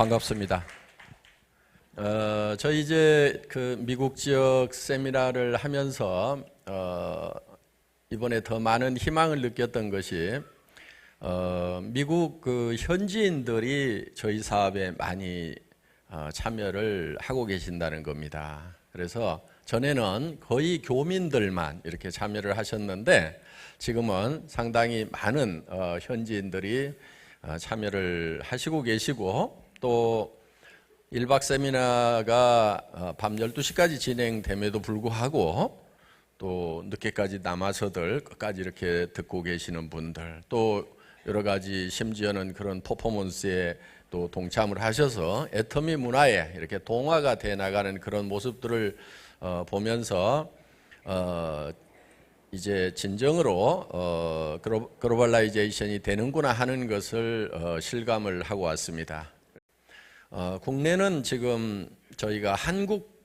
반갑습니다. 저희 이제 그 미국 지역 세미나를 하면서 이번에 더 많은 희망을 느꼈던 것이 미국 그 현지인들이 저희 사업에 많이 참여를 하고 계신다는 겁니다. 그래서 전에는 거의 교민들만 이렇게 참여를 하셨는데 지금은 상당히 많은 현지인들이 참여를 하시고 계시고 또 1박 세미나가 밤 12시까지 진행됨에도 불구하고 또 늦게까지 남아서들 끝까지 이렇게 듣고 계시는 분들 또 여러 가지 심지어는 그런 퍼포먼스에 또 동참을 하셔서 애터미 문화에 이렇게 동화가 돼 나가는 그런 모습들을 보면서 이제 진정으로 글로벌라이제이션이 되는구나 하는 것을 실감을 하고 왔습니다. 국내는 지금 저희가 한국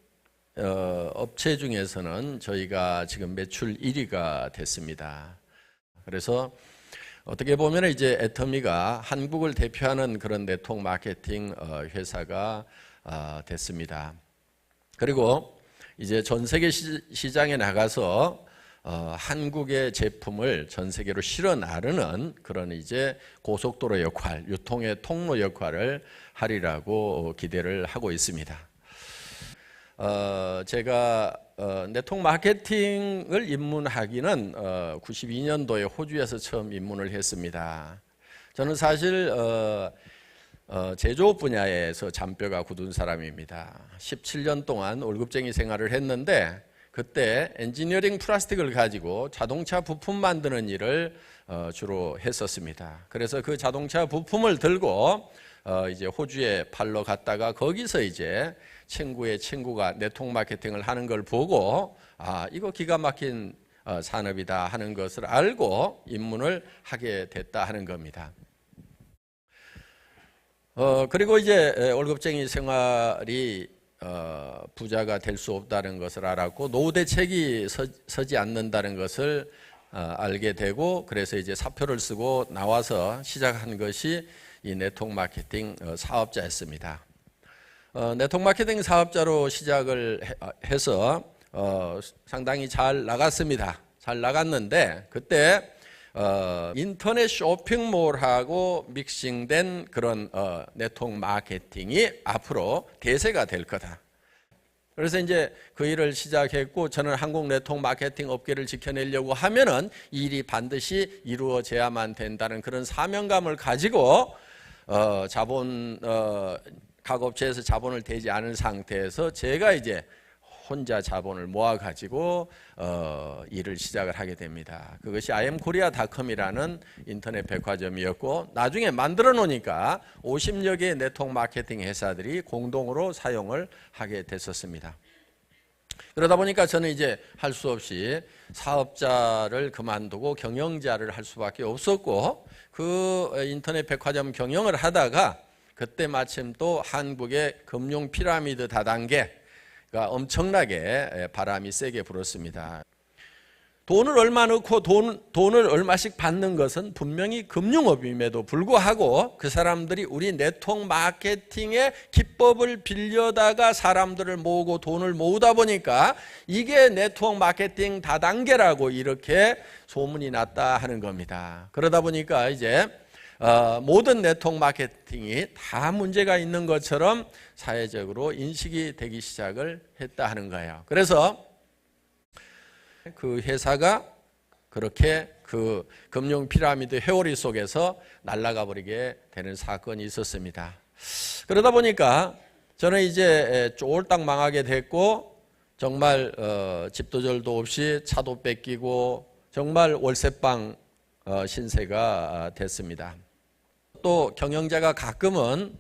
업체 중에서는 저희가 지금 매출 1위가 됐습니다. 그래서 어떻게 보면 이제 애터미가 한국을 대표하는 그런 네트워크 마케팅 회사가 됐습니다. 그리고 이제 전 세계 시장에 나가서 한국의 제품을 전 세계로 실어 나르는 그런 이제 고속도로 역할, 유통의 통로 역할을 하리라고 기대를 하고 있습니다. 제가 네트워크 마케팅을 입문하기는 92년도에 호주에서 처음 입문을 했습니다. 저는 사실 제조업 분야에서 잔뼈가 굳은 사람입니다. 17년 동안 월급쟁이 생활을 했는데 그때 엔지니어링 플라스틱을 가지고 자동차 부품 만드는 일을 주로 했었습니다. 그래서 그 자동차 부품을 들고 이제 호주에 팔러 갔다가 거기서 이제 친구의 친구가 네트워크 마케팅을 하는 걸 보고 이거 기가 막힌 산업이다 하는 것을 알고 입문을 하게 됐다 하는 겁니다. 그리고 이제 월급쟁이 생활이 부자가 될 수 없다는 것을 알았고 노후 대책이 서지 않는다는 것을 알게 되고 그래서 이제 사표를 쓰고 나와서 시작한 것이 이 네트워크 마케팅 사업자였습니다. 네트워크 마케팅 사업자로 시작을 해서 상당히 잘 나갔습니다. 잘 나갔는데 그때 인터넷 쇼핑몰하고 믹싱된 그런 네트워크 마케팅이 앞으로 대세가 될 거다. 그래서 이제 그 일을 시작했고 저는 한국 네트워크 마케팅 업계를 지켜내려고 하면은 이 일이 반드시 이루어져야만 된다는 그런 사명감을 가지고 각 업체에서 자본을 대지 않은 상태에서 제가 이제 혼자 자본을 모아가지고 일을 시작을 하게 됩니다. 그것이 imkorea.com이라는 인터넷 백화점이었고 나중에 만들어 놓으니까 50여 개의 네트워크 마케팅 회사들이 공동으로 사용을 하게 됐었습니다. 그러다 보니까 저는 이제 할 수 없이 사업자를 그만두고 경영자를 할 수밖에 없었고 그 인터넷 백화점 경영을 하다가 그때 마침 또 한국의 금융 피라미드 다단계 엄청나게 바람이 세게 불었습니다. 돈을 얼마 넣고 돈을 얼마씩 받는 것은 분명히 금융업임에도 불구하고 그 사람들이 우리 네트워크 마케팅의 기법을 빌려다가 사람들을 모으고 돈을 모으다 보니까 이게 네트워크 마케팅 다단계라고 이렇게 소문이 났다 하는 겁니다. 그러다 보니까 이제 모든 네트워크 마케팅이 다 문제가 있는 것처럼 사회적으로 인식이 되기 시작을 했다 하는 거예요. 그래서 그 회사가 그렇게 그 금융 피라미드 회오리 속에서 날아가 버리게 되는 사건이 있었습니다. 그러다 보니까 저는 이제 쫄딱 망하게 됐고 정말 집도 절도 없이 차도 뺏기고 정말 월세방 신세가 됐습니다. 또 경영자가 가끔은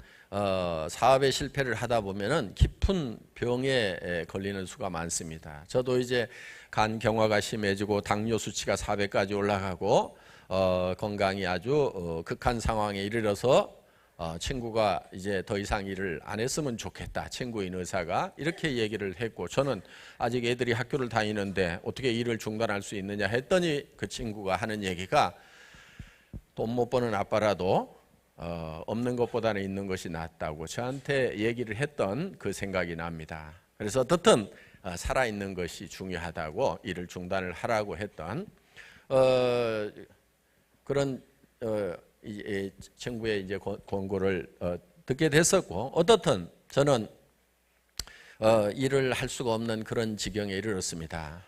사업에 실패를 하다 보면은 깊은 병에 걸리는 수가 많습니다. 저도 이제 간 경화가 심해지고 당뇨 수치가 400까지 올라가고 건강이 아주 극한 상황에 이르러서 친구가 이제 더 이상 일을 안 했으면 좋겠다. 친구인 의사가 이렇게 얘기를 했고 저는 아직 애들이 학교를 다니는데 어떻게 일을 중단할 수 있느냐 했더니 그 친구가 하는 얘기가 돈 못 버는 아빠라도 없는 것보다는 있는 것이 낫다고 저한테 얘기를 했던 그 생각이 납니다. 그래서 어떻든 살아있는 것이 중요하다고 일을 중단을 하라고 했던 그런 이 정부의 이제 권고를 듣게 됐었고, 어떻든 저는 일을 할 수가 없는 그런 지경에 이르렀습니다.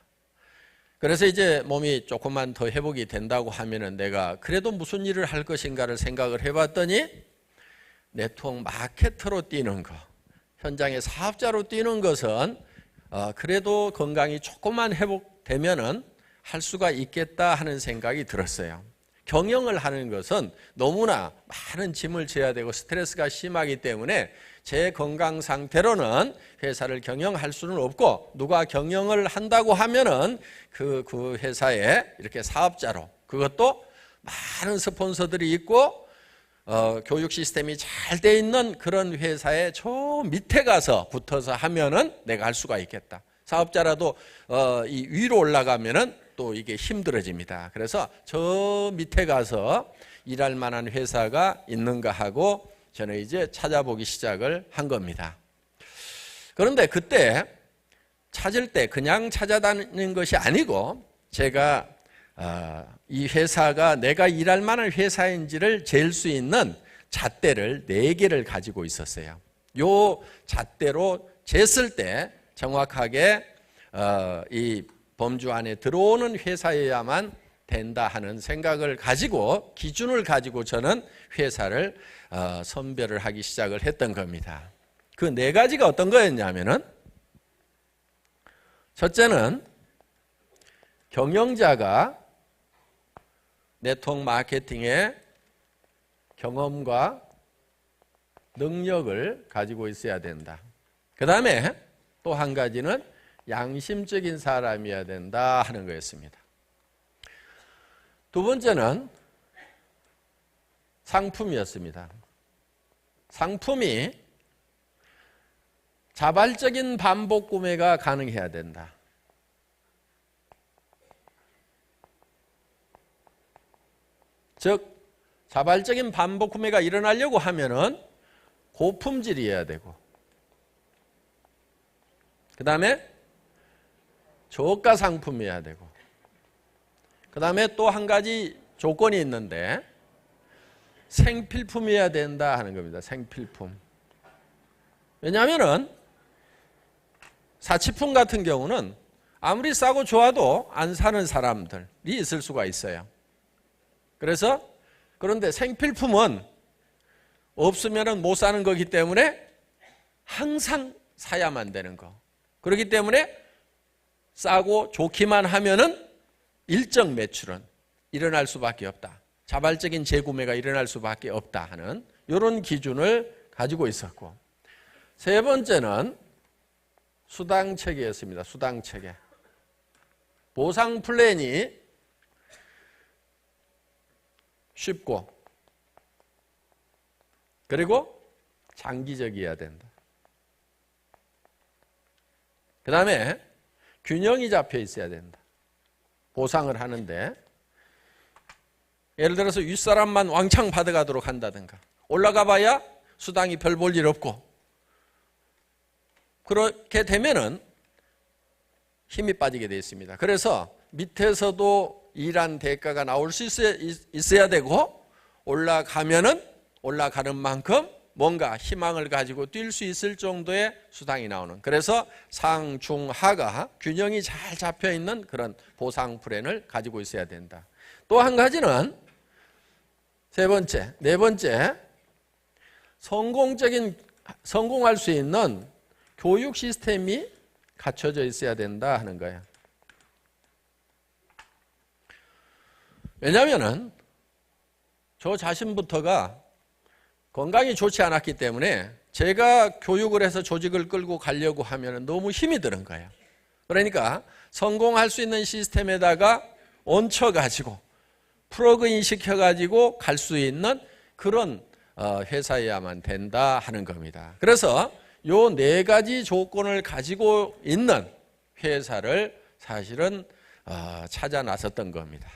그래서 이제 몸이 조금만 더 회복이 된다고 하면은 내가 그래도 무슨 일을 할 것인가를 생각을 해봤더니 네트워크 마케터로 뛰는 거, 현장의 사업자로 뛰는 것은 그래도 건강이 조금만 회복되면은 할 수가 있겠다 하는 생각이 들었어요. 경영을 하는 것은 너무나 많은 짐을 져야 되고 스트레스가 심하기 때문에 제 건강 상태로는 회사를 경영할 수는 없고, 누가 경영을 한다고 하면은 그 회사에 이렇게 사업자로, 그것도 많은 스폰서들이 있고 교육 시스템이 잘 돼 있는 그런 회사에 저 밑에 가서 붙어서 하면은 내가 할 수가 있겠다. 사업자라도 이 위로 올라가면은 또 이게 힘들어집니다. 그래서 저 밑에 가서 일할 만한 회사가 있는가 하고 저는 이제 찾아보기 시작을 한 겁니다. 그런데 그때 찾을 때 그냥 찾아다니는 것이 아니고, 제가 이 회사가 내가 일할 만한 회사인지를 잴 수 있는 잣대를 4개를 가지고 있었어요. 요 잣대로 쟀을 때 정확하게 이 범주 안에 들어오는 회사여야만 된다 하는 생각을 가지고, 기준을 가지고 저는 회사를 선별을 하기 시작을 했던 겁니다. 그 4가지가 어떤 거였냐면은, 첫째는 경영자가 네트워크 마케팅의 경험과 능력을 가지고 있어야 된다. 그 다음에 또 한 가지는 양심적인 사람이어야 된다 하는 거였습니다. 두 번째는 상품이었습니다. 상품이 자발적인 반복 구매가 가능해야 된다. 즉 자발적인 반복 구매가 일어나려고 하면은 고품질이어야 되고, 그 다음에 저가 상품이어야 되고, 그 다음에 또 한 가지 조건이 있는데 생필품이어야 된다 하는 겁니다. 생필품. 왜냐하면은 사치품 같은 경우는 아무리 싸고 좋아도 안 사는 사람들이 있을 수가 있어요. 그래서 그런데 생필품은 없으면 못 사는 거기 때문에 항상 사야만 되는 거. 그렇기 때문에 싸고 좋기만 하면은 일정 매출은 일어날 수밖에 없다. 자발적인 재구매가 일어날 수밖에 없다 하는 이런 기준을 가지고 있었고, 세 번째는 수당체계였습니다. 수당체계. 보상 플랜이 쉽고 그리고 장기적이어야 된다. 그 다음에 균형이 잡혀 있어야 된다. 보상을 하는데 예를 들어서 윗사람만 왕창 받아가도록 한다든가, 올라가 봐야 수당이 별 볼 일 없고, 그렇게 되면은 힘이 빠지게 되어 있습니다. 그래서 밑에서도 일한 대가가 나올 수 있어야 되고, 올라가면은 올라가는 만큼 뭔가 희망을 가지고 뛸 수 있을 정도의 수당이 나오는, 그래서 상, 중, 하가 균형이 잘 잡혀 있는 그런 보상 플랜을 가지고 있어야 된다. 또 한 가지는 네 번째, 성공할 수 있는 교육 시스템이 갖춰져 있어야 된다 하는 거예요. 왜냐하면은 저 자신부터가 건강이 좋지 않았기 때문에 제가 교육을 해서 조직을 끌고 가려고 하면 너무 힘이 드는 거예요. 그러니까 성공할 수 있는 시스템에다가 얹혀가지고 플러그인 시켜가지고 갈 수 있는 그런 회사여야만 된다 하는 겁니다. 그래서 요 4가지 조건을 가지고 있는 회사를 사실은 찾아 나섰던 겁니다.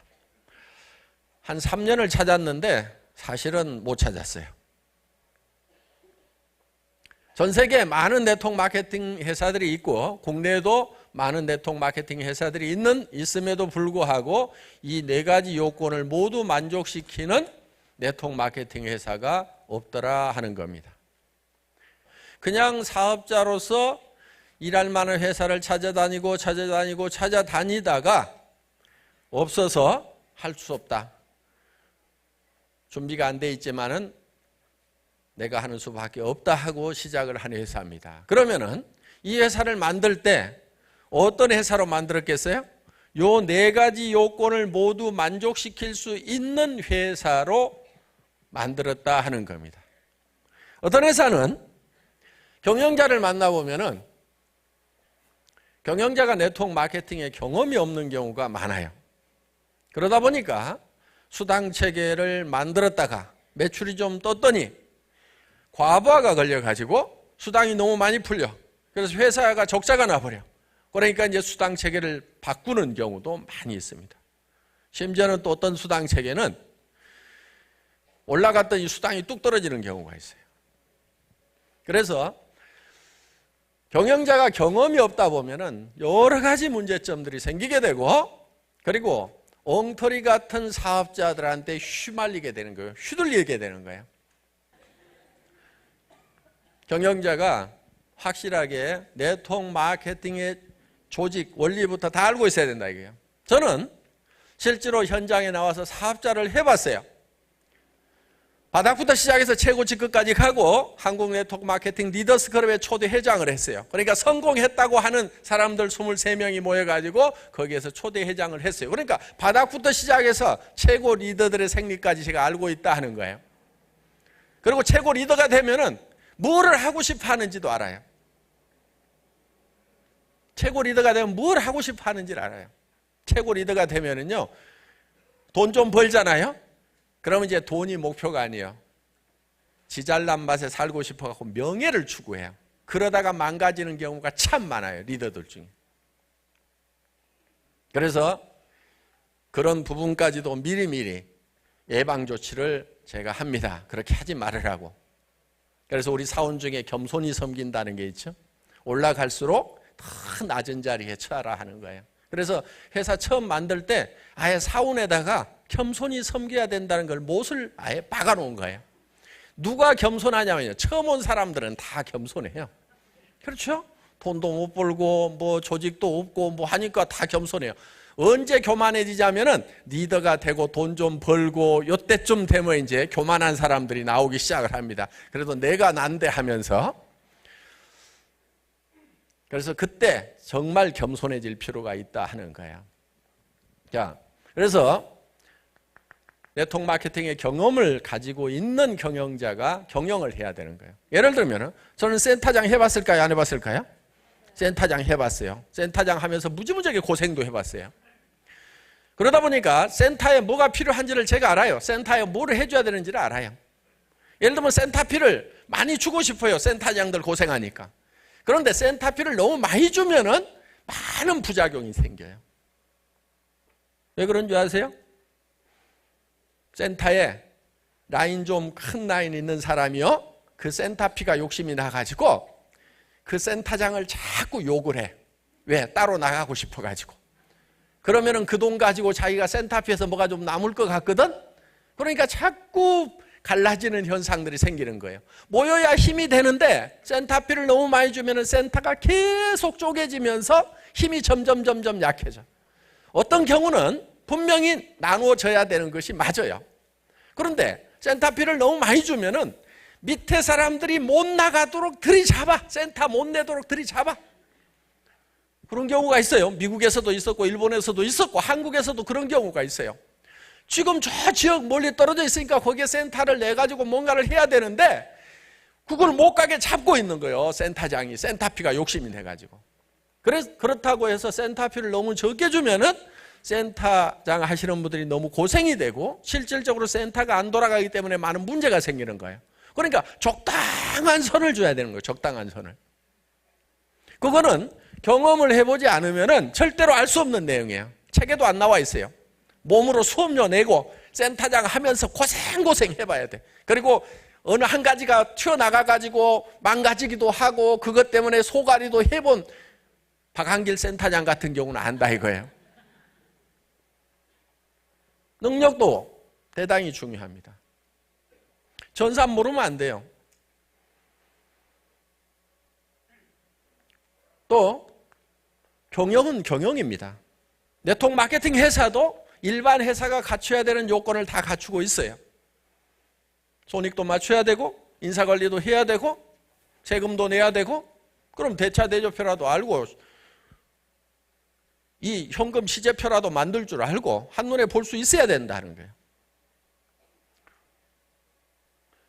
한 3년을 찾았는데 사실은 못 찾았어요. 전 세계에 많은 네트워크 마케팅 회사들이 있고 국내에도 많은 네트워크 마케팅 회사들이 있음에도 불구하고 이 네 가지 요건을 모두 만족시키는 네트워크 마케팅 회사가 없더라 하는 겁니다. 그냥 사업자로서 일할 만한 회사를 찾아다니다가 없어서 할 수 없다. 준비가 안 돼 있지만은 내가 하는 수밖에 없다 하고 시작을 한 회사입니다. 그러면은 이 회사를 만들 때 어떤 회사로 만들었겠어요? 요 네 가지 요건을 모두 만족시킬 수 있는 회사로 만들었다 하는 겁니다. 어떤 회사는 경영자를 만나보면은 경영자가 네트워크 마케팅에 경험이 없는 경우가 많아요. 그러다 보니까 수당 체계를 만들었다가 매출이 좀 떴더니 과부하가 걸려가지고 수당이 너무 많이 풀려. 그래서 회사가 적자가 나버려. 그러니까 이제 수당 체계를 바꾸는 경우도 많이 있습니다. 심지어는 또 어떤 수당 체계는 올라갔더니 수당이 뚝 떨어지는 경우가 있어요. 그래서 경영자가 경험이 없다 보면은 여러 가지 문제점들이 생기게 되고 그리고 엉터리 같은 사업자들한테 휘말리게 되는 거예요. 휘둘리게 되는 거예요. 경영자가 확실하게 네트워크 마케팅의 조직, 원리부터 다 알고 있어야 된다 이거예요. 저는 실제로 현장에 나와서 사업자를 해봤어요. 바닥부터 시작해서 최고 직급까지 가고 한국 네트워크 마케팅 리더스 클럽의 초대 회장을 했어요. 그러니까 성공했다고 하는 사람들 23명이 모여가지고 거기에서 초대 회장을 했어요. 그러니까 바닥부터 시작해서 최고 리더들의 생리까지 제가 알고 있다 하는 거예요. 그리고 최고 리더가 되면은 뭐를 하고 싶어 하는지도 알아요. 최고 리더가 되면 뭘 하고 싶어 하는지를 알아요. 최고 리더가 되면은요, 돈 좀 벌잖아요? 그러면 이제 돈이 목표가 아니에요. 지 잘난 맛에 살고 싶어 갖고 명예를 추구해요. 그러다가 망가지는 경우가 참 많아요. 리더들 중에. 그래서 그런 부분까지도 미리미리 예방 조치를 제가 합니다. 그렇게 하지 말으라고. 그래서 우리 사원 중에 겸손히 섬긴다는 게 있죠. 올라갈수록 더 낮은 자리에 처하라 하는 거예요. 그래서 회사 처음 만들 때 아예 사원에다가 겸손히 섬겨야 된다는 걸 못을 아예 박아놓은 거예요. 누가 겸손하냐면요. 처음 온 사람들은 다 겸손해요. 그렇죠? 돈도 못 벌고 뭐 조직도 없고 뭐 하니까 다 겸손해요. 언제 교만해지자면은 리더가 되고 돈 좀 벌고 요때쯤 되면 이제 교만한 사람들이 나오기 시작을 합니다. 그래도 내가 난데 하면서. 그래서 그때 정말 겸손해질 필요가 있다 하는 거예요. 자, 그래서 네트워크 마케팅의 경험을 가지고 있는 경영자가 경영을 해야 되는 거예요. 예를 들면 저는 센터장 해봤을까요? 안 해봤을까요? 센터장 해봤어요. 센터장 하면서 무지무지하게 고생도 해봤어요. 그러다 보니까 센터에 뭐가 필요한지를 제가 알아요. 센터에 뭐를 해줘야 되는지를 알아요. 예를 들면 센터피를 많이 주고 싶어요. 센터장들 고생하니까. 그런데 센터피를 너무 많이 주면은 많은 부작용이 생겨요. 왜 그런 줄 아세요? 센터에 라인 좀 큰 라인 있는 사람이요. 그 센터피가 욕심이 나가지고 그 센터장을 자꾸 욕을 해. 왜? 따로 나가고 싶어가지고. 그러면은 그 돈 가지고 자기가 센터피에서 뭐가 좀 남을 것 같거든? 그러니까 자꾸 갈라지는 현상들이 생기는 거예요. 모여야 힘이 되는데 센터피를 너무 많이 주면은 센터가 계속 쪼개지면서 힘이 점점 약해져. 어떤 경우는 분명히 나누어져야 되는 것이 맞아요. 그런데 센터피를 너무 많이 주면은 밑에 사람들이 못 나가도록 들이잡아. 센터 못 내도록 들이잡아. 그런 경우가 있어요. 미국에서도 있었고 일본에서도 있었고 한국에서도 그런 경우가 있어요. 지금 저 지역 멀리 떨어져 있으니까 거기에 센터를 내가지고 뭔가를 해야 되는데 그걸 못 가게 잡고 있는 거예요. 센터장이. 센터피가 욕심이 내가지고. 그렇다고 해서 센터피를 너무 적게 주면은 센터장 하시는 분들이 너무 고생이 되고 실질적으로 센터가 안 돌아가기 때문에 많은 문제가 생기는 거예요. 그러니까 적당한 선을 줘야 되는 거예요. 적당한 선을. 그거는 경험을 해보지 않으면은 절대로 알 수 없는 내용이에요. 책에도 안 나와 있어요. 몸으로 수업료 내고 센터장 하면서 고생 해봐야 돼. 그리고 어느 한 가지가 튀어나가가지고 망가지기도 하고 그것 때문에 소가리도 해본 박한길 센터장 같은 경우는 안다 이거예요. 능력도 대단히 중요합니다. 전산 모르면 안 돼요. 또 경영은 경영입니다. 네트워크 마케팅 회사도 일반 회사가 갖춰야 되는 요건을 다 갖추고 있어요. 손익도 맞춰야 되고 인사관리도 해야 되고 세금도 내야 되고 그럼 대차대조표라도 알고 이 현금 시제표라도 만들 줄 알고 한눈에 볼 수 있어야 된다는 거예요.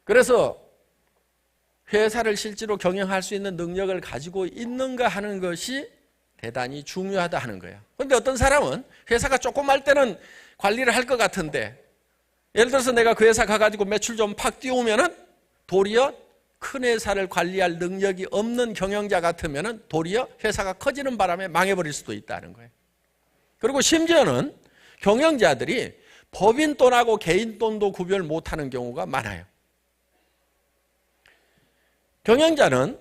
그래서 회사를 실제로 경영할 수 있는 능력을 가지고 있는가 하는 것이 대단히 중요하다 하는 거예요. 그런데 어떤 사람은 회사가 조그말 때는 관리를 할 것 같은데 예를 들어서 내가 그 회사 가가지고 매출 좀 팍 띄우면은 도리어 큰 회사를 관리할 능력이 없는 경영자 같으면은 도리어 회사가 커지는 바람에 망해버릴 수도 있다는 거예요. 그리고 심지어는 경영자들이 법인 돈하고 개인 돈도 구별 못하는 경우가 많아요. 경영자는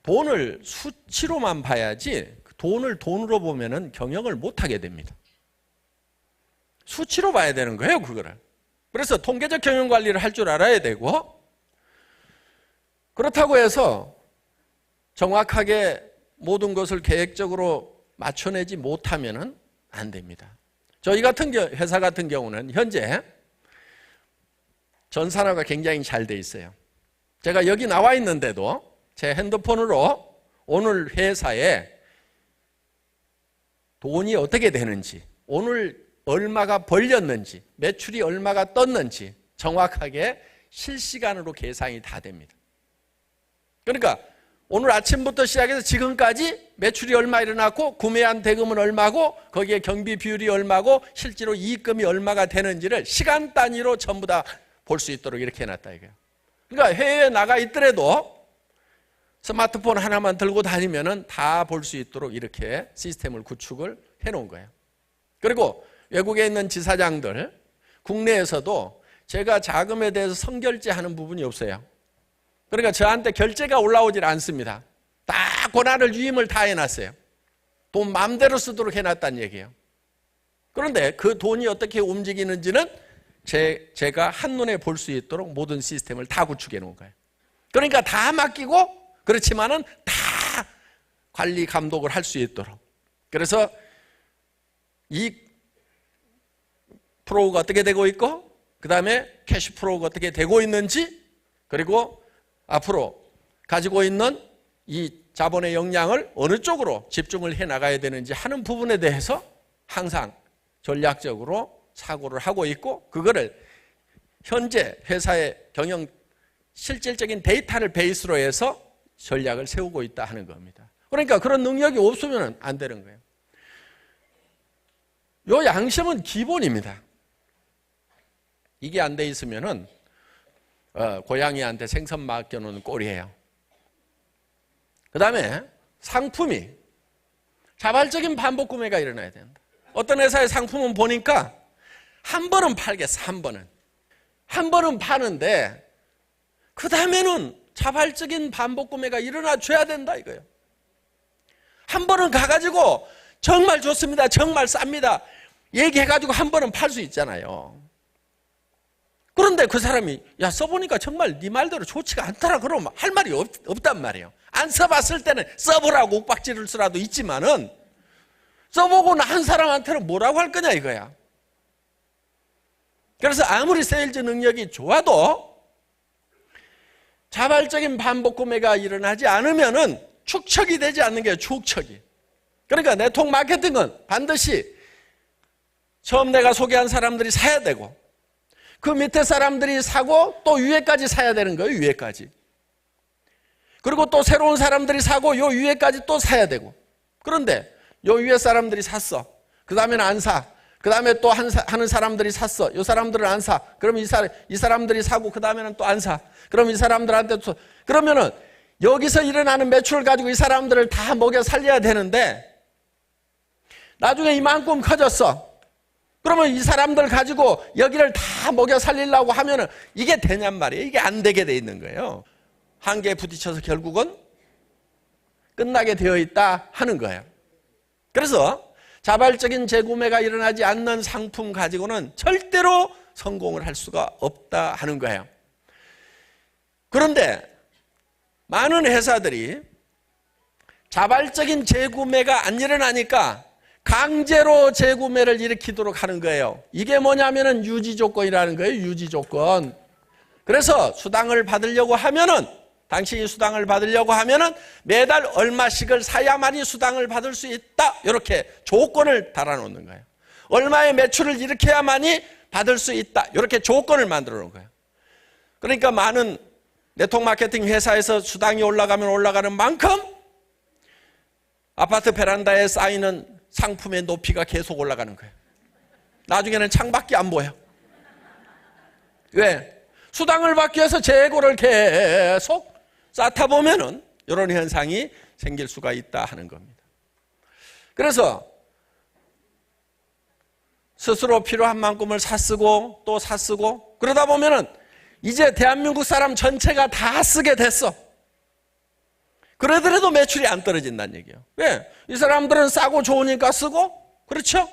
돈을 수치로만 봐야지 돈을 돈으로 보면은 경영을 못하게 됩니다. 수치로 봐야 되는 거예요, 그거를. 그래서 통계적 경영 관리를 할 줄 알아야 되고 그렇다고 해서 정확하게 모든 것을 계획적으로 맞춰내지 못하면은 안 됩니다. 저희 같은 회사 같은 경우는 현재 전산화가 굉장히 잘 돼 있어요. 제가 여기 나와 있는데도 제 핸드폰으로 오늘 회사에 돈이 어떻게 되는지, 오늘 얼마가 벌렸는지, 매출이 얼마가 떴는지 정확하게 실시간으로 계산이 다 됩니다. 그러니까 오늘 아침부터 시작해서 지금까지 매출이 얼마 일어났고 구매한 대금은 얼마고 거기에 경비 비율이 얼마고 실제로 이익금이 얼마가 되는지를 시간 단위로 전부 다 볼 수 있도록 이렇게 해놨다 이거예요. 그러니까 해외에 나가 있더라도 스마트폰 하나만 들고 다니면은 다 볼 수 있도록 이렇게 시스템을 구축을 해놓은 거예요. 그리고 외국에 있는 지사장들, 국내에서도 제가 자금에 대해서 선결제하는 부분이 없어요. 그러니까 저한테 결제가 올라오질 않습니다. 다 권한을 위임을 다 해놨어요. 돈 마음대로 쓰도록 해놨다는 얘기예요. 그런데 그 돈이 어떻게 움직이는지는 제가 한눈에 볼 수 있도록 모든 시스템을 다 구축해 놓은 거예요. 그러니까 다 맡기고 그렇지만은 다 관리 감독을 할 수 있도록. 그래서 이 프로가 어떻게 되고 있고 그 다음에 캐시 프로가 어떻게 되고 있는지 그리고 앞으로 가지고 있는 이 자본의 역량을 어느 쪽으로 집중을 해 나가야 되는지 하는 부분에 대해서 항상 전략적으로 사고를 하고 있고 그거를 현재 회사의 경영 실질적인 데이터를 베이스로 해서 전략을 세우고 있다 하는 겁니다. 그러니까 그런 능력이 없으면 안 되는 거예요. 요 양심은 기본입니다. 이게 안 돼 있으면은 고양이한테 생선 맡겨놓은 꼴이에요. 그 다음에 상품이 자발적인 반복 구매가 일어나야 된다. 어떤 회사의 상품은 보니까 한 번은 팔겠어, 한 번은. 한 번은 파는데 그 다음에는 자발적인 반복 구매가 일어나줘야 된다 이거예요. 한 번은 가가지고 정말 좋습니다, 정말 쌉니다 얘기해가지고 한 번은 팔 수 있잖아요. 그런데 그 사람이 야 써보니까 정말 네 말대로 좋지가 않더라 그러면 할 말이 없단 말이에요. 안 써봤을 때는 써보라고 옥박지를 쓰라도 있지만은 써보고 난 사람한테는 뭐라고 할 거냐 이거야. 그래서 아무리 세일즈 능력이 좋아도 자발적인 반복 구매가 일어나지 않으면은 축척이 되지 않는 게 축척이. 그러니까 네트워크 마케팅은 반드시 처음 내가 소개한 사람들이 사야 되고 그 밑에 사람들이 사고 또 위에까지 사야 되는 거예요. 위에까지. 그리고 또 새로운 사람들이 사고 요 위에까지 또 사야 되고. 그런데 요 위에 사람들이 샀어. 그 다음에는 안 사. 그 다음에 또 하는 사람들이 샀어. 요 사람들은 안 사. 그럼 이 사람들이 사고 그 다음에는 또 안 사. 그럼 이 사람들한테 또 그러면은 여기서 일어나는 매출을 가지고 이 사람들을 다 먹여 살려야 되는데 나중에 이만큼 커졌어. 그러면 이 사람들 가지고 여기를 다 먹여 살리려고 하면은 이게 되냔 말이에요. 이게 안 되게 돼 있는 거예요. 한계에 부딪혀서 결국은 끝나게 되어 있다 하는 거예요. 그래서 자발적인 재구매가 일어나지 않는 상품 가지고는 절대로 성공을 할 수가 없다 하는 거예요. 그런데 많은 회사들이 자발적인 재구매가 안 일어나니까 강제로 재구매를 일으키도록 하는 거예요. 이게 뭐냐면은 유지 조건이라는 거예요. 유지 조건. 그래서 수당을 받으려고 하면은, 당신이 수당을 받으려고 하면은 매달 얼마씩을 사야만이 수당을 받을 수 있다. 이렇게 조건을 달아놓는 거예요. 얼마의 매출을 일으켜야만이 받을 수 있다. 이렇게 조건을 만들어 놓은 거예요. 그러니까 많은 네트워크 마케팅 회사에서 수당이 올라가면 올라가는 만큼 아파트 베란다에 쌓이는 상품의 높이가 계속 올라가는 거예요. 나중에는 창밖에 안 보여. 왜? 수당을 받기 위해서 재고를 계속 쌓다 보면은 이런 현상이 생길 수가 있다 하는 겁니다. 그래서 스스로 필요한 만큼을 샀쓰고 또 샀쓰고 그러다 보면은 이제 대한민국 사람 전체가 다 쓰게 됐어. 그러더라도 매출이 안 떨어진다는 얘기예요. 왜? 이 사람들은 싸고 좋으니까 쓰고, 그렇죠?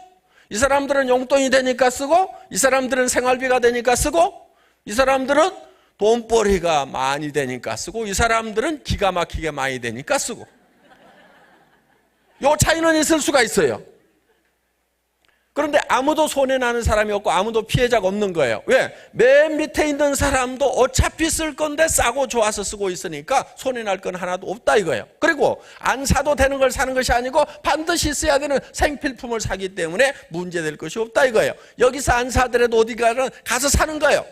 이 사람들은 용돈이 되니까 쓰고, 이 사람들은 생활비가 되니까 쓰고, 이 사람들은 돈벌이가 많이 되니까 쓰고, 이 사람들은 기가 막히게 많이 되니까 쓰고. 요 차이는 있을 수가 있어요. 그런데 아무도 손해나는 사람이 없고 아무도 피해자가 없는 거예요. 왜? 맨 밑에 있는 사람도 어차피 쓸 건데 싸고 좋아서 쓰고 있으니까 손해날 건 하나도 없다 이거예요. 그리고 안 사도 되는 걸 사는 것이 아니고 반드시 써야 되는 생필품을 사기 때문에 문제될 것이 없다 이거예요. 여기서 안 사더라도 어디 가서 사는 거예요.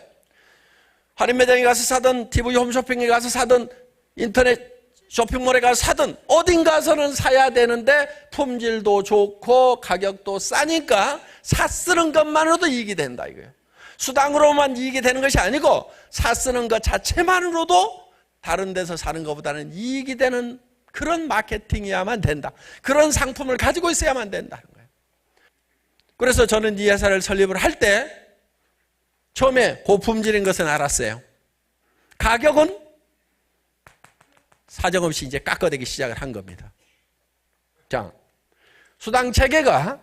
할인 매장에 가서 사든 TV 홈쇼핑에 가서 사든 인터넷 쇼핑몰에 가서 사든 어딘가서는 사야 되는데 품질도 좋고 가격도 싸니까 사쓰는 것만으로도 이익이 된다 이거예요. 수당으로만 이익이 되는 것이 아니고 사쓰는 것 자체만으로도 다른 데서 사는 것보다는 이익이 되는 그런 마케팅이야만 된다. 그런 상품을 가지고 있어야만 된다는 거예요. 그래서 저는 이 회사를 설립을 할 때 처음에 고품질인 것은 알았어요. 가격은 사정없이 이제 깎아대기 시작을 한 겁니다. 자, 수당 체계가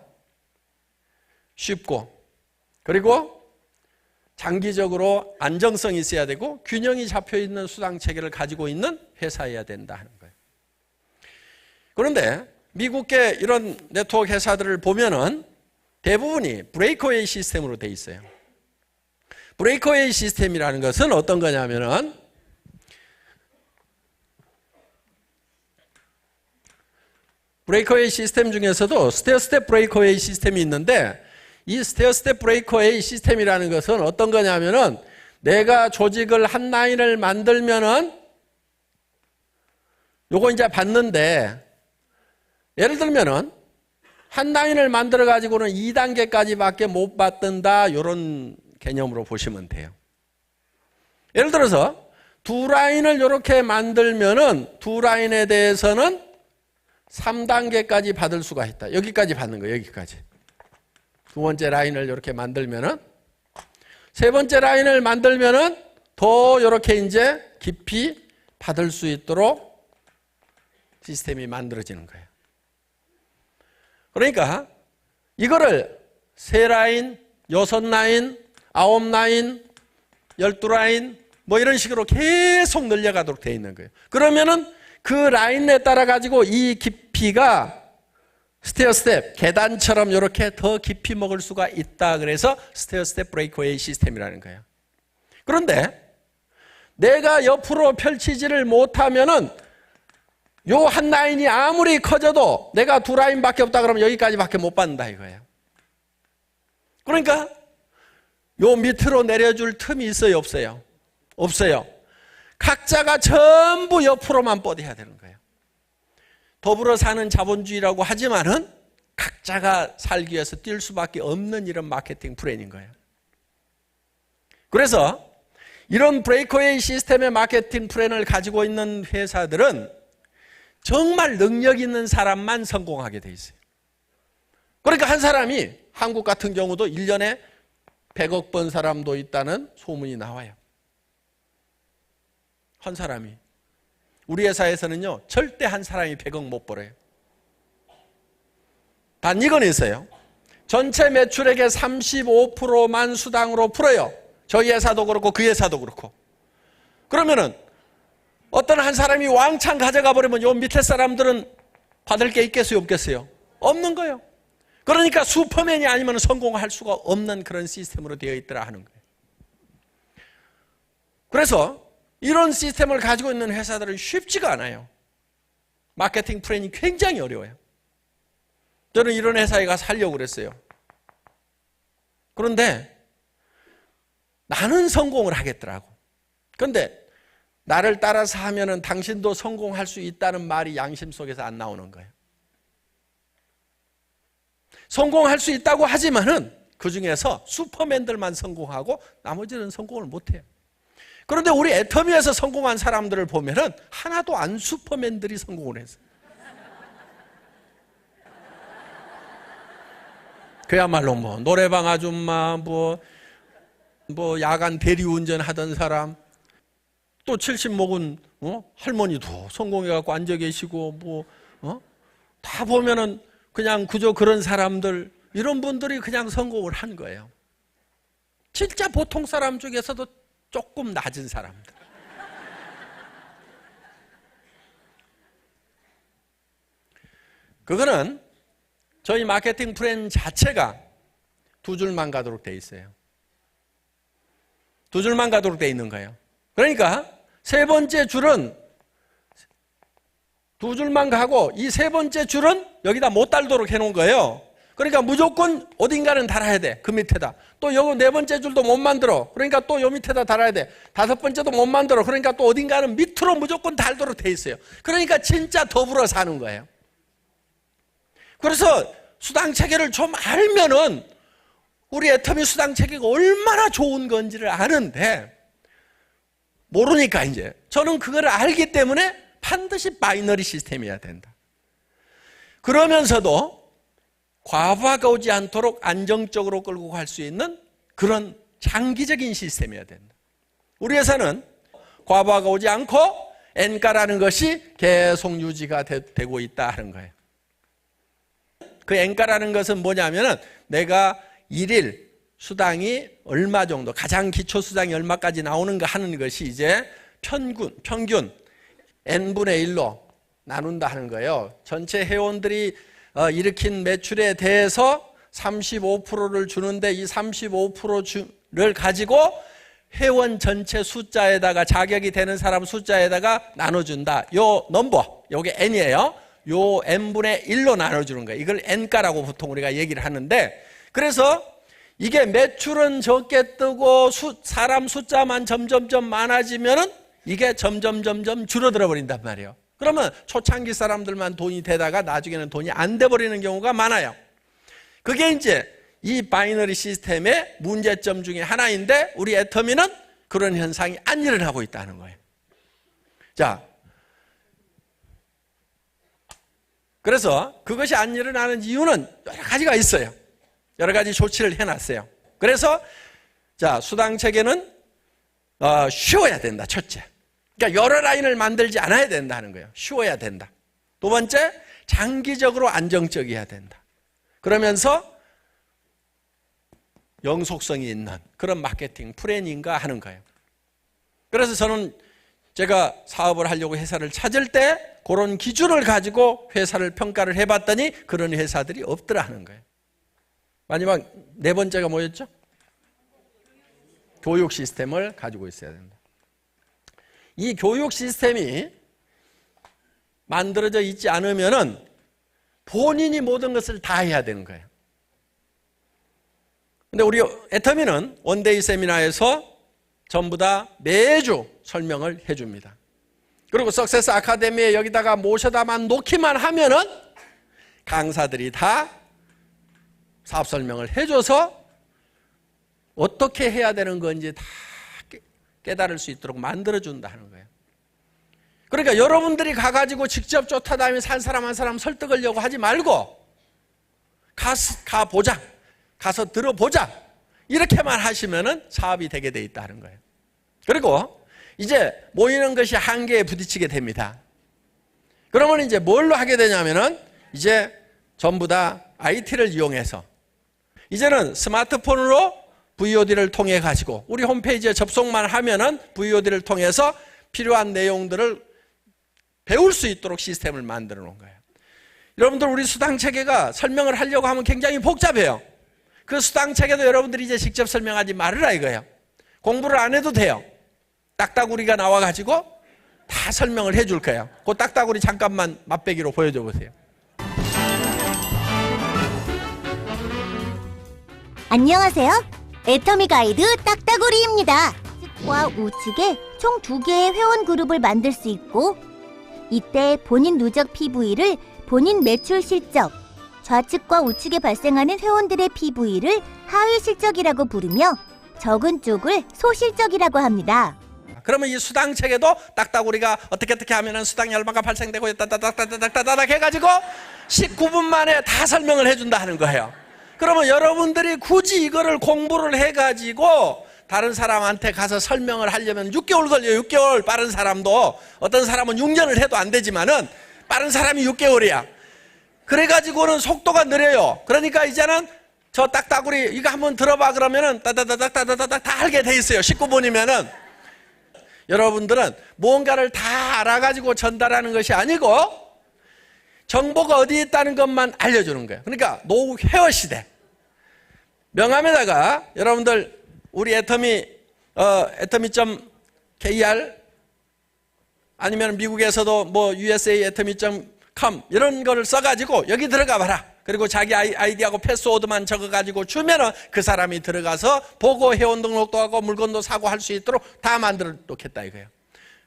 쉽고 그리고 장기적으로 안정성이 있어야 되고 균형이 잡혀 있는 수당 체계를 가지고 있는 회사여야 된다 하는 거예요. 그런데 미국의 이런 네트워크 회사들을 보면은 대부분이 브레이크웨이 시스템으로 돼 있어요. 브레이크웨이 시스템이라는 것은 어떤 거냐면은 브레이크웨이 시스템 중에서도 스테어 스텝 브레이크웨이 시스템이 있는데 이 스테어 스텝 브레이크웨이 시스템이라는 것은 어떤 거냐면은 내가 조직을 한 라인을 만들면은 요거 이제 받는데 예를 들면은 한 라인을 만들어 가지고는 2단계까지밖에 못 받는다 이런 개념으로 보시면 돼요. 예를 들어서 두 라인을 이렇게 만들면은 두 라인에 대해서는 3단계까지 받을 수가 있다. 여기까지 받는 거예요. 여기까지. 두 번째 라인을 이렇게 만들면은 세 번째 라인을 만들면은 더 이렇게 이제 깊이 받을 수 있도록 시스템이 만들어지는 거예요. 그러니까 이거를 3라인, 6라인, 9라인, 12라인 뭐 이런 식으로 계속 늘려가도록 되어 있는 거예요. 그러면은 그 라인에 따라 가지고 이 깊이가 스테어 스텝, 계단처럼 이렇게 더 깊이 먹을 수가 있다. 그래서 스테어 스텝 브레이크웨이 시스템이라는 거예요. 그런데 내가 옆으로 펼치지를 못하면은 요 한 라인이 아무리 커져도 내가 두 라인밖에 없다 그러면 여기까지밖에 못 받는다 이거예요. 그러니까 요 밑으로 내려줄 틈이 있어요, 없어요? 없어요. 각자가 전부 옆으로만 뻗어야 되는 거예요. 더불어 사는 자본주의라고 하지만은 각자가 살기 위해서 뛸 수밖에 없는 이런 마케팅 플랜인 거예요. 그래서 이런 브레이크웨이 시스템의 마케팅 플랜을 가지고 있는 회사들은 정말 능력 있는 사람만 성공하게 돼 있어요. 그러니까 한 사람이 한국 같은 경우도 1년에 100억 번 사람도 있다는 소문이 나와요. 한 사람이. 우리 회사에서는요, 절대 한 사람이 100억 못 벌어요. 단 이건 있어요. 전체 매출액의 35%만 수당으로 풀어요. 저희 회사도 그렇고 그 회사도 그렇고. 그러면은 어떤 한 사람이 왕창 가져가 버리면 요 밑에 사람들은 받을 게 있겠어요, 없겠어요? 없는 거예요. 그러니까 슈퍼맨이 아니면 성공할 수가 없는 그런 시스템으로 되어 있더라 하는 거예요. 그래서 이런 시스템을 가지고 있는 회사들은 쉽지가 않아요. 마케팅 플랜이 굉장히 어려워요. 저는 이런 회사에 가서 하려고 그랬어요. 그런데 나는 성공을 하겠더라고. 그런데 나를 따라서 하면은 당신도 성공할 수 있다는 말이 양심 속에서 안 나오는 거예요. 성공할 수 있다고 하지만은 그 중에서 슈퍼맨들만 성공하고 나머지는 성공을 못해요. 그런데 우리 애터미에서 성공한 사람들을 보면은 하나도 안 슈퍼맨들이 성공을 했어요. 그야말로 뭐 노래방 아줌마, 뭐 야간 대리운전 하던 사람, 또 70 먹은 할머니도 성공해갖고 앉아 계시고 다 보면은 그냥 그저 그런 사람들, 이런 분들이 그냥 성공을 한 거예요. 진짜 보통 사람 중에서도 조금 낮은 사람들. 그거는 저희 마케팅 플랜 자체가 두 줄만 가도록 돼 있어요. 두 줄만 가도록 돼 있는 거예요. 그러니까 세 번째 줄은 두 줄만 가고 이 세 번째 줄은 여기다 못 달도록 해놓은 거예요. 그러니까 무조건 어딘가는 달아야 돼. 그 밑에다. 또 여기 네 번째 줄도 못 만들어. 그러니까 또 요 밑에다 달아야 돼. 다섯 번째도 못 만들어. 그러니까 또 어딘가는 밑으로 무조건 달도록 돼 있어요. 그러니까 진짜 더불어 사는 거예요. 그래서 수당 체계를 좀 알면은 우리 애터미 수당 체계가 얼마나 좋은 건지를 아는데 모르니까 이제 저는 그걸 알기 때문에 반드시 바이너리 시스템이어야 된다. 그러면서도 과부하가 오지 않도록 안정적으로 끌고 갈 수 있는 그런 장기적인 시스템이어야 된다. 우리 회사는 과부하가 오지 않고 N가라는 것이 계속 유지가 되고 있다 하는 거예요. 그 N가라는 것은 뭐냐면은 내가 일일 수당이 얼마 정도, 가장 기초 수당이 얼마까지 나오는가 하는 것이 이제 평균 N분의 1로 나눈다 하는 거예요. 전체 회원들이 일으킨 매출에 대해서 35%를 주는데 이 35%를 가지고 회원 전체 숫자에다가 자격이 되는 사람 숫자에다가 나눠준다. 요 넘버, 요게 N이에요. 요 N분의 1로 나눠주는 거예요. 이걸 N가라고 보통 우리가 얘기를 하는데, 그래서 이게 매출은 적게 뜨고 사람 숫자만 점점점 많아지면은 이게 점점 줄어들어 버린단 말이에요. 그러면 초창기 사람들만 돈이 되다가 나중에는 돈이 안 돼 버리는 경우가 많아요. 그게 이제 이 바이너리 시스템의 문제점 중에 하나인데 우리 애터미는 그런 현상이 안 일어나고 있다는 거예요. 자, 그래서 그것이 안 일어나는 이유는 여러 가지가 있어요. 여러 가지 조치를 해놨어요. 그래서 자, 수당 체계는 쉬워야 된다. 첫째. 그러니까 여러 라인을 만들지 않아야 된다는 거예요. 쉬워야 된다. 두 번째, 장기적으로 안정적이어야 된다. 그러면서 영속성이 있는 그런 마케팅 플래닝가 하는 거예요. 그래서 저는 제가 사업을 하려고 회사를 찾을 때 그런 기준을 가지고 회사를 평가를 해봤더니 그런 회사들이 없더라 하는 거예요. 마지막 네 번째가 뭐였죠? 교육 시스템을 가지고 있어야 된다. 이 교육 시스템이 만들어져 있지 않으면은 본인이 모든 것을 다 해야 되는 거예요. 근데 우리 애터미는 원데이 세미나에서 전부 다 매주 설명을 해줍니다. 그리고 석세스 아카데미에 여기다가 모셔다만 놓기만 하면은 강사들이 다 사업 설명을 해줘서 어떻게 해야 되는 건지 다 깨달을 수 있도록 만들어준다는 거예요. 그러니까 여러분들이 가가지고 직접 쫓아다니면서 한 사람 한 사람 설득하려고 하지 말고 가보자. 가서 들어보자. 이렇게만 하시면은 사업이 되게 돼 있다는 거예요. 그리고 이제 모이는 것이 한계에 부딪히게 됩니다. 그러면 이제 뭘로 하게 되냐면은 이제 전부 다 IT를 이용해서 이제는 스마트폰으로 VOD를 통해 가지고 우리 홈페이지에 접속만 하면은 VOD를 통해서 필요한 내용들을 배울 수 있도록 시스템을 만들어 놓은 거예요. 여러분들 우리 수당 체계가 설명을 하려고 하면 굉장히 복잡해요. 그 수당 체계도 여러분들이 이제 직접 설명하지 말으라 이거예요. 공부를 안 해도 돼요. 딱따구리가 나와 가지고 다 설명을 해줄 거예요. 그 딱따구리 잠깐만 맛배기로 보여줘 보세요. 안녕하세요. 애터미 가이드 딱따구리입니다. 측과 우측에 총 2개의 회원 그룹을 만들 수 있고 이때 본인 누적 PV를 본인 매출 실적, 좌측과 우측에 발생하는 회원들의 PV를 하위 실적이라고 부르며 적은 쪽을 소실적이라고 합니다. 그러면 이 수당 체계도 딱따구리가 어떻게 하면은 수당이 얼마가 발생되고 따다닥 해가지고 19분 만에 다 설명을 해준다 하는 거예요. 그러면 여러분들이 굳이 이거를 공부를 해가지고 다른 사람한테 가서 설명을 하려면 6개월 걸려요. 6개월. 빠른 사람도. 어떤 사람은 6년을 해도 안 되지만은 빠른 사람이 6개월이야. 그래가지고는 속도가 느려요. 그러니까 이제는 저 딱따구리 이거 한번 들어봐 그러면은 따다닥 다 알게 돼 있어요. 19분이면은. 여러분들은 무언가를 다 알아가지고 전달하는 것이 아니고 정보가 어디에 있다는 것만 알려주는 거예요. 그러니까 노후 회화 시대. 명함에다가 여러분들 우리 애터미.kr 아니면 미국에서도 뭐 USA 애터미.com 이런 거를 써가지고 여기 들어가 봐라. 그리고 자기 아이디하고 패스워드만 적어가지고 주면은 그 사람이 들어가서 보고 회원 등록도 하고 물건도 사고 할 수 있도록 다 만들어 놓겠다 이거예요.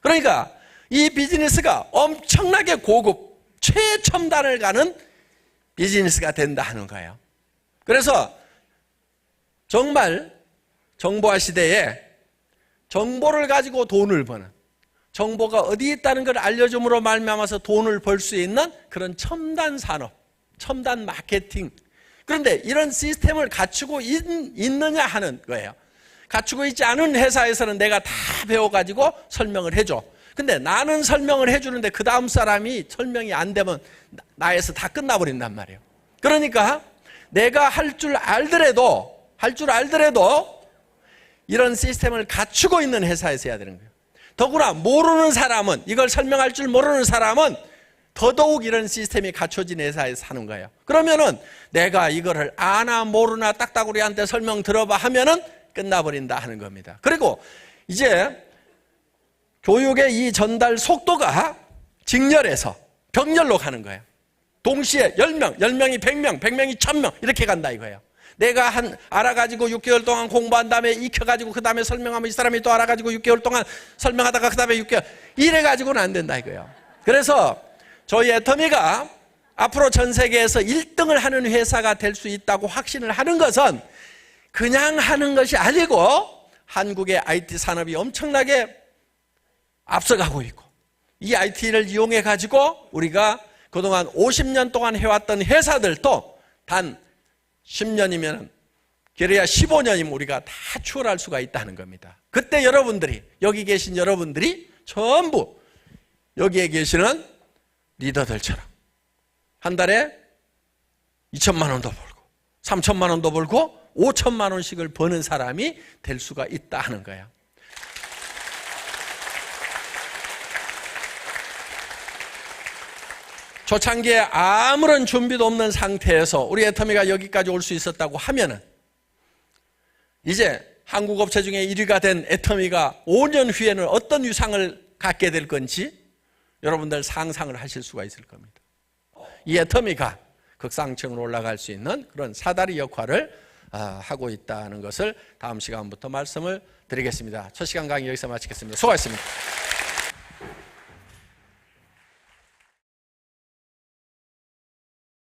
그러니까 이 비즈니스가 엄청나게 고급 최첨단을 가는 비즈니스가 된다 하는 거예요. 그래서 정말 정보화 시대에 정보를 가지고 돈을 버는, 정보가 어디 있다는 걸 알려줌으로 말미암아서 돈을 벌 수 있는 그런 첨단 산업, 첨단 마케팅. 그런데 이런 시스템을 갖추고 있느냐 하는 거예요. 갖추고 있지 않은 회사에서는 내가 다 배워가지고 설명을 해줘. 근데 나는 설명을 해주는데 그 다음 사람이 설명이 안 되면 나에서 다 끝나버린단 말이에요. 그러니까 내가 할 줄 알더라도 이런 시스템을 갖추고 있는 회사에서 해야 되는 거예요. 더구나 모르는 사람은, 이걸 설명할 줄 모르는 사람은 더더욱 이런 시스템이 갖춰진 회사에서 하는 거예요. 그러면은 내가 이거를 아나 모르나 딱따구리한테 설명 들어봐 하면은 끝나버린다 하는 겁니다. 그리고 이제 교육의 이 전달 속도가 직렬해서 병렬로 가는 거예요. 동시에 10명, 10명이 100명, 100명이 1000명 이렇게 간다 이거예요. 내가 알아가지고 6개월 동안 공부한 다음에 익혀가지고 그 다음에 설명하면 이 사람이 또 알아가지고 6개월 동안 설명하다가 그 다음에 6개월 이래가지고는 안 된다 이거예요. 그래서 저희 애터미가 앞으로 전 세계에서 1등을 하는 회사가 될 수 있다고 확신을 하는 것은 그냥 하는 것이 아니고 한국의 IT 산업이 엄청나게 앞서가고 있고 이 IT를 이용해 가지고 우리가 그동안 50년 동안 해왔던 회사들도 단 10년이면 그래야 15년이면 우리가 다 추월할 수가 있다는 겁니다. 그때 여러분들이, 여기 계신 여러분들이 전부 여기에 계시는 리더들처럼 한 달에 2천만 원도 벌고 3천만 원도 벌고 5천만 원씩을 버는 사람이 될 수가 있다 하는 거예요. 초창기에 아무런 준비도 없는 상태에서 우리 애터미가 여기까지 올 수 있었다고 하면은 이제 한국 업체 중에 1위가 된 애터미가 5년 후에는 어떤 위상을 갖게 될 건지 여러분들 상상을 하실 수가 있을 겁니다. 이 애터미가 극상층으로 올라갈 수 있는 그런 사다리 역할을 하고 있다는 것을 다음 시간부터 말씀을 드리겠습니다. 첫 시간 강의 여기서 마치겠습니다. 수고하셨습니다.